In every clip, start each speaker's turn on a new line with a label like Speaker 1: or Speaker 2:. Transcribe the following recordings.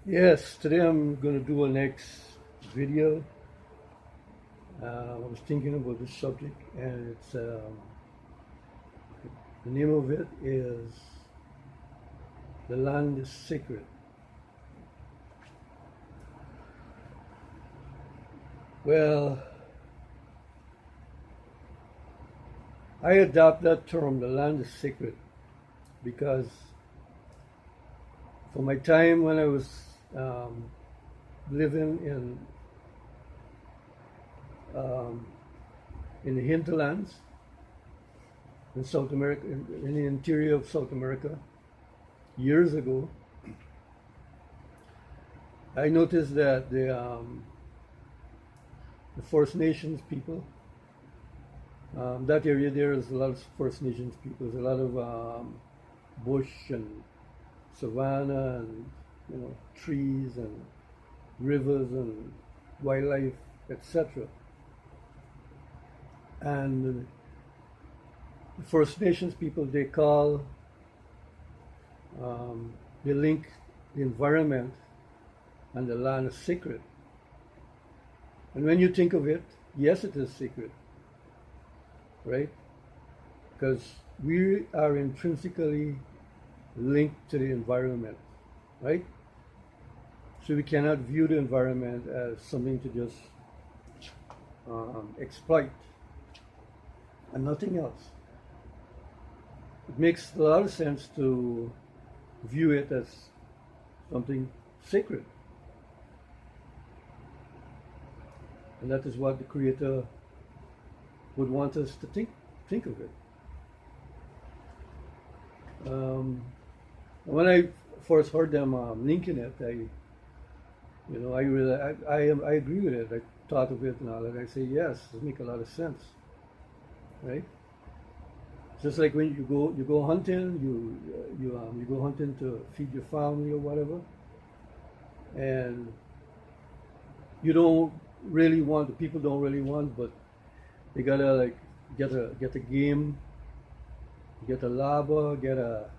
Speaker 1: Yes, today I'm going to do a next video. I was thinking about this subject, and the name of it is "The Land is Sacred." Well, I adopt that term, "the land is sacred," because for my time when I was living um, in the hinterlands in South America, in the interior of South America, years ago, I noticed that the First Nations people. That area there is a lot of First Nations people. There's a lot of bush and savanna and trees and rivers and wildlife, etc. And the First Nations people um, they link the environment and the land as sacred. And when you think of it, yes, it is sacred, right? Because we are intrinsically linked to the environment, right? So we cannot view the environment as something to just exploit and nothing else. It makes a lot of sense to view it as something sacred, and that is what the Creator would want us to think of it. When I first heard them linking it, I really, I agree with it. I thought of it and all that. I say yes, it makes a lot of sense, right? Just like when you go hunting, you go hunting to feed your family or whatever, and you don't really want, the people don't really want, but they gotta like get a game, get a lava, get a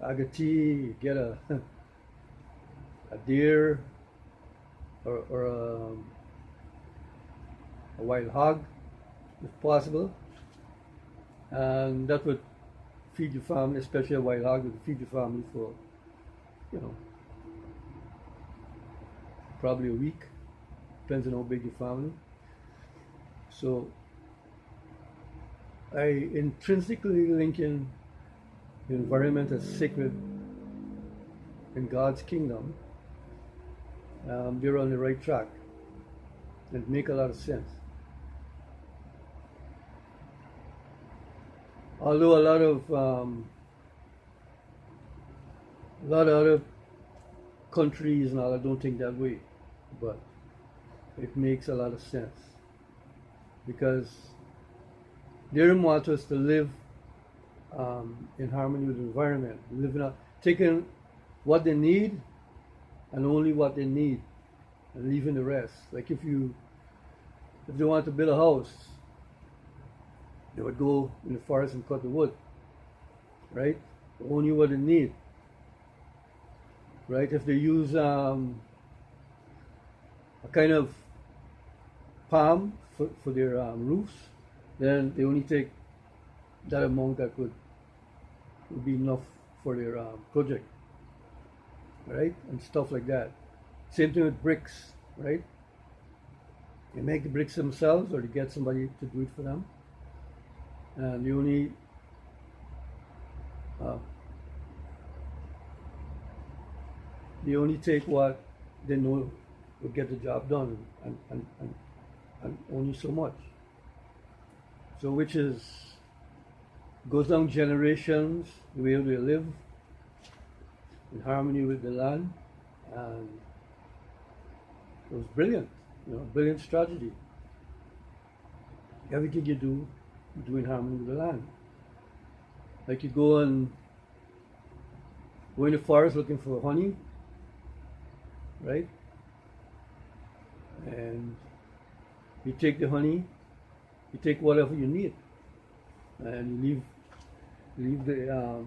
Speaker 1: agati, get a deer or a wild hog if possible, and that would feed your family, especially a wild hog would feed your family for you know probably a week, depends on how big your family. So I intrinsically link in the environment as sacred in God's kingdom. They're on the right track and make a lot of sense. Although a lot of other countries and all that don't think that way, but it makes a lot of sense because they want us to live in harmony with the environment, taking what they need and only what they need, and leaving the rest. Like if they want to build a house, they would go in the forest and cut the wood, right? Only what they need, right? If they use a kind of palm for their roofs, then they only take that amount that would be enough for their project, right? And stuff like that. Same thing with bricks, right? They make the bricks themselves or they get somebody to do it for them. And uh, they only take what they know will get the job done, and only so much. So which is goes down generations, the way they live in harmony with the land, and it was brilliant, brilliant strategy. Everything you do in harmony with the land. Like you go in the forest looking for honey, right? And you take the honey, you take whatever you need, and you leave the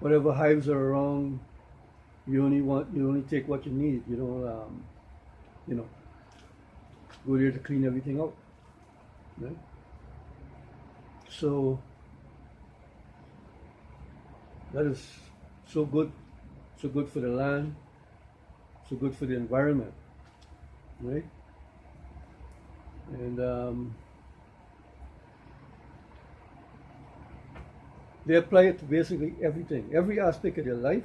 Speaker 1: whatever hives are around, you only take what you need. You don't you know go there to clean everything up, right? So that is so good, so good for the land, so good for the environment, right? And they apply it to basically everything, every aspect of their life.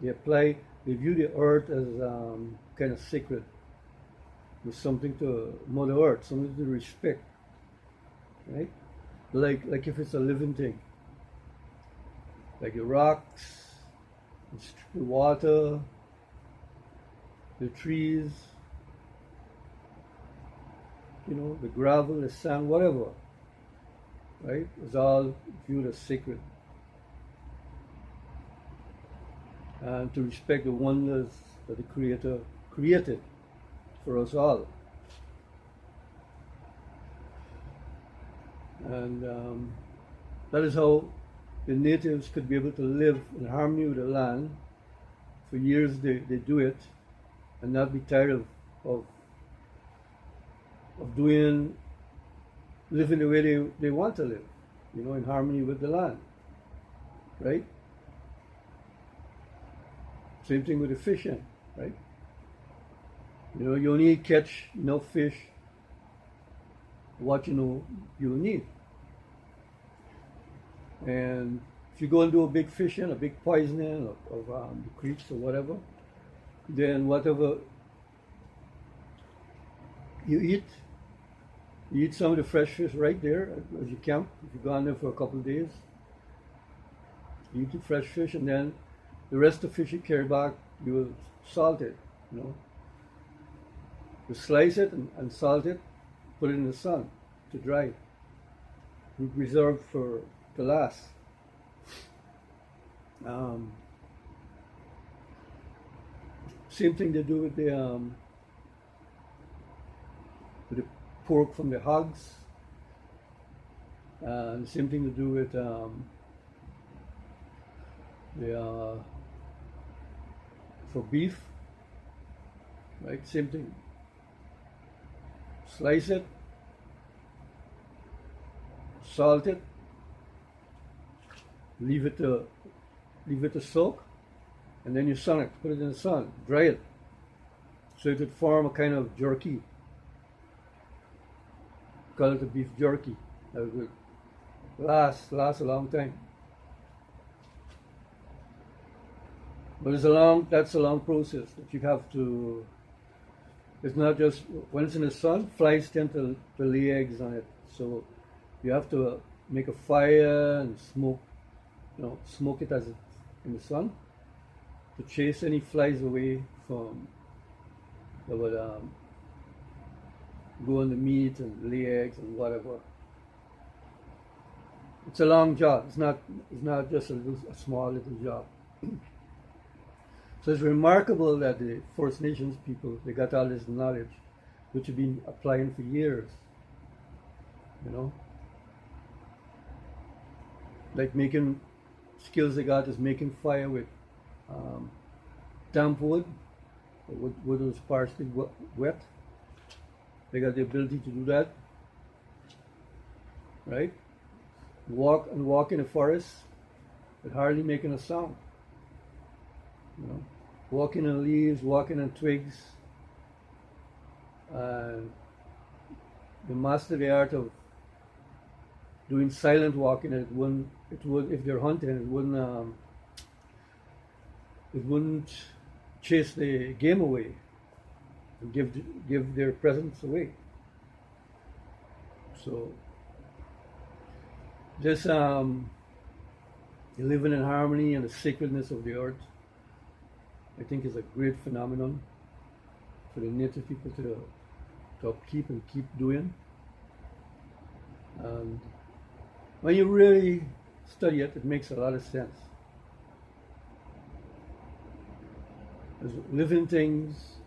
Speaker 1: They apply, they view the earth as kind of sacred, with something to Mother Earth, something to respect, right? Like if it's a living thing, like the rocks, the water, the trees, the gravel, the sand, whatever, right? It's all viewed as sacred. And to respect the wonders that the Creator created for us all. And that is how the natives could be able to live in harmony with the land. For years they do it and not be tired of living the way they want to live, in harmony with the land, right? Same thing with the fishing, right? You only catch enough fish what you need. And if you go and do a big fishing, a big poisoning of the creeks or whatever, then whatever you eat some of the fresh fish right there as you camp. If you've gone there for a couple of days, you eat the fresh fish, and then the rest of the fish you carry back, you will salt it, You slice it and salt it, put it in the sun to dry. Reserved to last. Same thing they do with the pork from the hogs. Same thing to do with for beef, right? Same thing. Slice it, salt it, leave it to soak, and then you sun it, put it in the sun, dry it, so it would form a kind of jerky. Call it a beef jerky. That would last a long time. But that's a long process that you have to. It's not just when it's in the sun, flies tend to lay eggs on it. So you have to make a fire and smoke it as it's in the sun to chase any flies away from that would go on the meat and lay eggs and whatever. It's a long job. It's not just a small little job. So it's remarkable that the First Nations people, they got all this knowledge, which have been applying for years. Like making skills they got is making fire with damp wood, or wood was partially wet. They got the ability to do that, right? Walk in the forest, but hardly making a sound. Walking on leaves, walking on twigs. They master the art of doing silent walking. It would, if they're hunting, it wouldn't chase the game away and give their presence away. So this living in harmony and the sacredness of the earth, I think, is a great phenomenon for the native people to upkeep and keep doing. And when you really study it, it makes a lot of sense. As living things,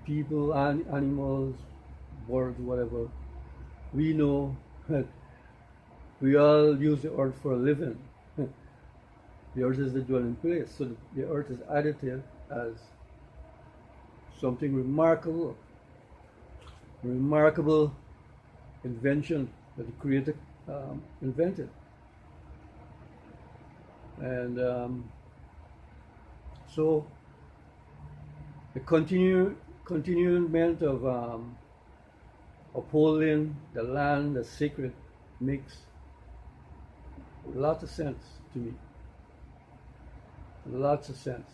Speaker 1: people, animals, birds, whatever, we know that we all use the earth for a living. The earth is the dwelling place. So the earth is added here as something remarkable, remarkable invention that the Creator invented. And so the continuement of upholding the land as sacred makes a lot of sense to me. Lots of sense.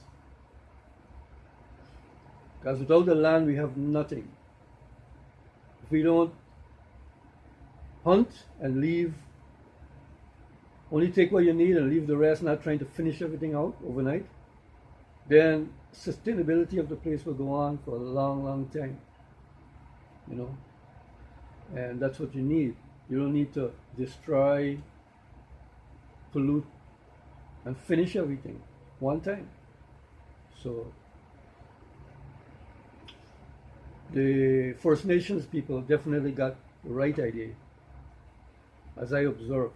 Speaker 1: Because without the land, we have nothing. If we don't hunt and leave, only take what you need and leave the rest, not trying to finish everything out overnight, then sustainability of the place will go on for a long, long time. You know? And that's what you need. You don't need to destroy, pollute, and finish everything one time. So the First Nations people definitely got the right idea, as I observe.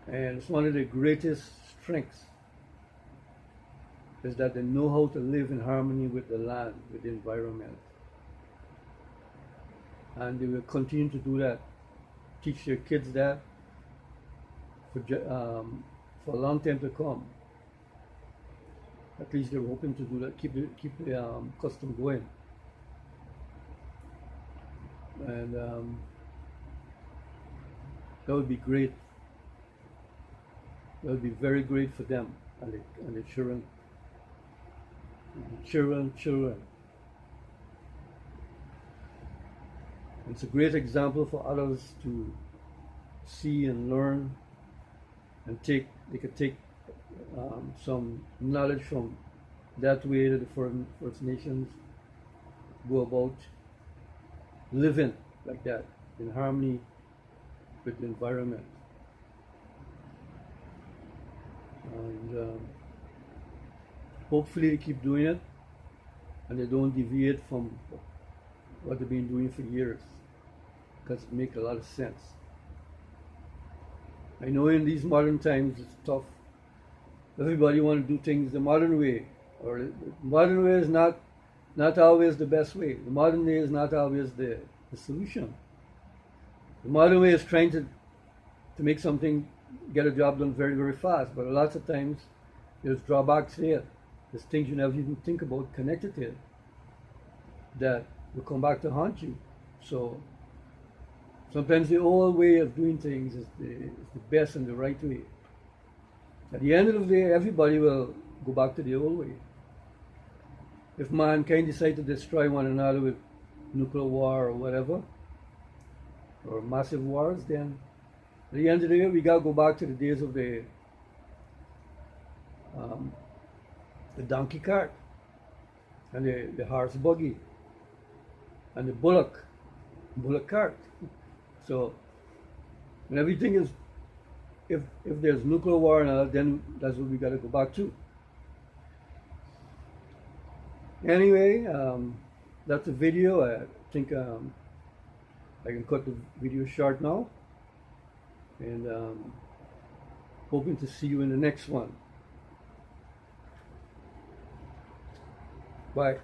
Speaker 1: And it's one of the greatest strengths is that they know how to live in harmony with the land, with the environment. And they will continue to do that. Teach their kids that for a long time to come. At least they're hoping to do that, keep the custom going. And that would be great. That would be very great for them and the children. Children. It's a great example for others to see and learn and take. They could take some knowledge from that way that the First Nations go about living like that, in harmony with the environment. And hopefully they keep doing it and they don't deviate from what they've been doing for years, because it makes a lot of sense. I know in these modern times it's tough. Everybody wants to do things the modern way, or the modern way is not always the best way. The modern way is not always the solution. The modern way is trying to make something, get a job done very, very fast, but a lot of times there's drawbacks here. There's things you never even think about connected to it that will come back to haunt you. So sometimes the old way of doing things is the best and the right way. At the end of the day, everybody will go back to the old way. If mankind decide to destroy one another with nuclear war or whatever, or massive wars, then at the end of the day, we got to go back to the days of the donkey cart and the horse buggy and the bullock cart. So when everything is, if there's nuclear war now, then that's what we got to go back to. Anyway, that's the video. I think I can cut the video short now, and hoping to see you in the next one. Bye.